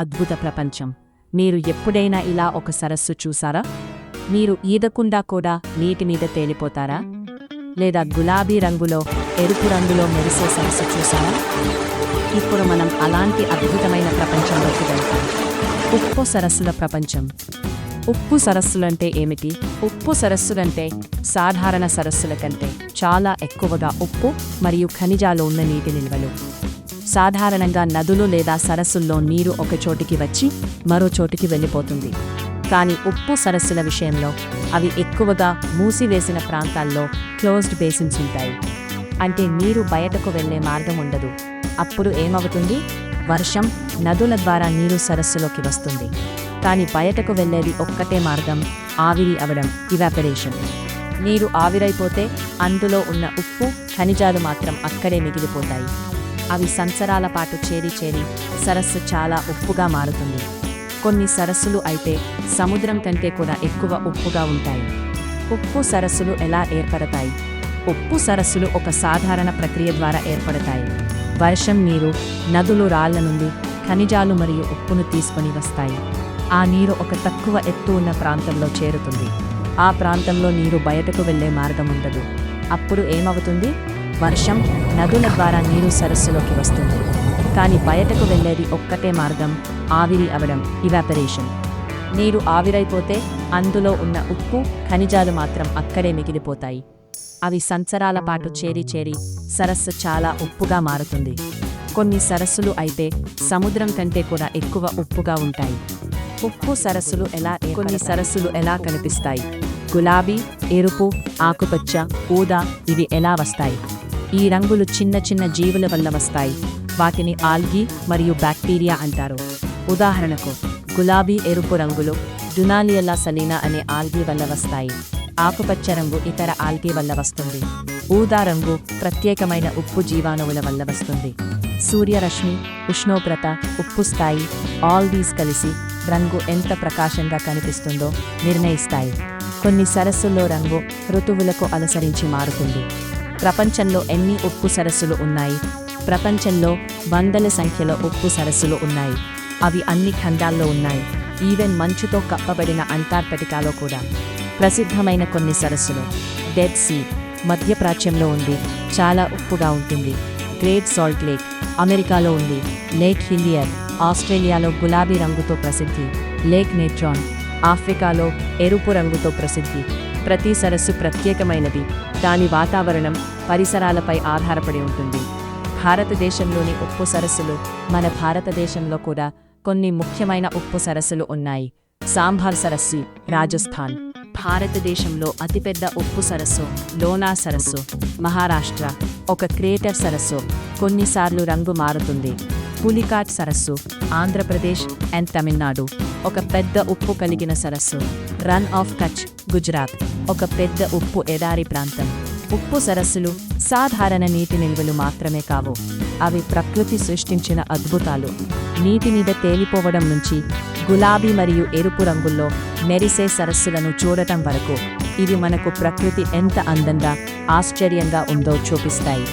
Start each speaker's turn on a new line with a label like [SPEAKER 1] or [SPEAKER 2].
[SPEAKER 1] అద్భుత ప్రపంచం. మీరు ఎప్పుడైనా ఇలా ఒక సరస్సు చూసారా? మీరు ఈదకుండా కూడా నీటి మీద తేలిపోతారా? లేదా గులాబీ రంగులో, ఎరుపు రంగులో మెరిసే సరస్సు చూసారా? ఇప్పుడు మనం అలాంటి అద్భుతమైన ప్రపంచంలోకి వెళ్తాం. ఉప్పు సరస్సుల ప్రపంచం. ఉప్పు సరస్సులంటే ఏమిటి? ఉప్పు సరస్సులంటే సాధారణ సరస్సుల కంటే చాలా ఎక్కువగా ఉప్పు మరియు ఖనిజాలు ఉన్న నీటి నిల్వలు. సాధారణంగా నదులు లేదా సరస్సుల్లో నీరు ఒక చోటికి వచ్చి మరో చోటికి వెళ్ళిపోతుంది. కానీ ఉప్పు సరస్సుల విషయంలో అవి ఎక్కువగా మూసివేసిన ప్రాంతాల్లో క్లోజ్డ్ బేసిన్స్ ఉంటాయి. అంటే నీరు బయటకు వెళ్లే మార్గం ఉండదు. అప్పుడు ఏమవుతుంది? వర్షం, నదుల ద్వారా నీరు సరస్సులోకి వస్తుంది. కానీ బయటకు వెళ్లేది ఒక్కటే మార్గం, ఆవిరి అవడం, ఇవాపరేషన్. నీరు ఆవిరైపోతే అందులో ఉన్న ఉప్పు, ఖనిజాలు మాత్రం అక్కడే మిగిలిపోతాయి. అవి సంవత్సరాల పాటు చేరి సరస్సు చాలా ఉప్పుగా మారుతుంది. కొన్ని సరస్సులు అయితే సముద్రం కంటే కూడా ఎక్కువ ఉప్పుగా ఉంటాయి. ఉప్పు సరస్సులు ఎలా ఏర్పడతాయి? ఉప్పు సరస్సులు ఒక సాధారణ ప్రక్రియ ద్వారా ఏర్పడతాయి. వర్షం నీరు నదులు రాళ్ల నుండి ఖనిజాలు మరియు ఉప్పును తీసుకొని వస్తాయి. ఆ నీరు ఒక తక్కువ ఎత్తు ఉన్న ప్రాంతంలో చేరుతుంది. ఆ ప్రాంతంలో నీరు బయటకు వెళ్లే మార్గం ఉండదు. అప్పుడు ఏమవుతుంది? వర్షం, నదుల ద్వారా నీరు సరస్సులోకి వస్తుంది. కానీ బయటకు వెళ్లేది ఒక్కటే మార్గం, ఆవిరి అవడం, ఇవాపరేషన్. నీరు ఆవిరైపోతే అందులో ఉన్న ఉప్పు, ఖనిజాలు మాత్రం అక్కడే మిగిలిపోతాయి. అవి సంవత్సరాల పాటు చేరి సరస్సు చాలా ఉప్పుగా మారుతుంది. కొన్ని సరస్సులు అయితే సముద్రం కంటే కూడా ఎక్కువ ఉప్పుగా ఉంటాయి. ఉప్పు సరస్సులు కొన్ని సరస్సులు ఎలా కనిపిస్తాయి? గులాబీ, ఎరుపు, ఆకుపచ్చ, ఊదా ఇవి ఎలా వస్తాయి? ఈ రంగులు చిన్న చిన్న జీవుల వల్ల వస్తాయి. వాటిని ఆల్గీ మరియు బ్యాక్టీరియా అంటారు. ఉదాహరణకు గులాబీ ఎరుపు రంగులు డునాలియల్లా సలీనా అనే ఆల్గీ వల్ల వస్తాయి. ఆకుపచ్చ రంగు ఇతర ఆల్గీ వల్ల వస్తుంది. ఊదా రంగు ప్రత్యేకమైన ఉప్పు జీవాణువుల వల్ల వస్తుంది. సూర్యరశ్మి, ఉష్ణోగ్రత, ఉప్పు స్థాయి ఆల్ దీస్ కలిసి రంగు ఎంత ప్రకాశంగా కనిపిస్తుందో నిర్ణయిస్తాయి. కొన్ని సరస్సుల్లో రంగు ఋతువులకు అనుసరించి మారుతుంది. ప్రపంచంలో ఎన్ని ఉప్పు సరస్సులు ఉన్నాయి? ప్రపంచంలో వందల సంఖ్యలో ఉప్పు సరస్సులు ఉన్నాయి. అవి అన్ని ఖండాల్లో ఉన్నాయి. ఈవెన్ మంచుతో కప్పబడిన అంటార్కిటికాలో కూడా. ప్రసిద్ధమైన కొన్ని సరస్సులు: డెడ్ సీ మధ్యప్రాచ్యంలో ఉంది, చాలా ఉప్పుగా ఉంటుంది. గ్రేట్ సాల్ట్ లేక్ అమెరికాలో ఉంది. లేక్ హిలియర్ ఆస్ట్రేలియాలో గులాబీ రంగుతో ప్రసిద్ధి. లేక్ నెట్రాన్ ఆఫ్రికాలో ఎరుపు రంగుతో ప్రసిద్ధి. ప్రతి సరస్సు ప్రత్యేకమైనది. దాని వాతావరణం, పరిసరాలపై ఆధారపడి ఉంటుంది. భారతదేశంలోని ఉప్పు సరస్సులు. మన భారతదేశంలో కూడా కొన్ని ముఖ్యమైన ఉప్పు సరస్సులు ఉన్నాయి. సాంభర్ సరస్సు, రాజస్థాన్. భారతదేశంలో అతిపెద్ద ఉప్పు సరస్సు లోనా సరస్సు, మహారాష్ట్ర. ఒక క్రేటర్ సరస్సు, కొన్నిసార్లు రంగు మారుతుంది. పులికాట్ సరస్సు, ఆంధ్రప్రదేశ్ అండ్ తమిళనాడు. ఒక పెద్ద ఉప్పు కలిగిన సరస్సు. Run of Kutch, Gujarat. ఒక పెద్ద ఉప్పు ఎడారి ప్రాంతం. ఉప్పు సరస్సులు సాధారణ నీటి నిల్వలు మాత్రమే కావు. అవి ప్రకృతి సృష్టించిన అద్భుతాలు. నీటి మీద తేలిపోవడం నుంచి గులాబీ మరియు ఎరుపు రంగుల్లో మెరిసే సరస్సులను చూడటం వరకు ఇవి మనకు ప్రకృతి ఎంత అందంగా, ఆశ్చర్యంగా ఉందో చూపిస్తాయి.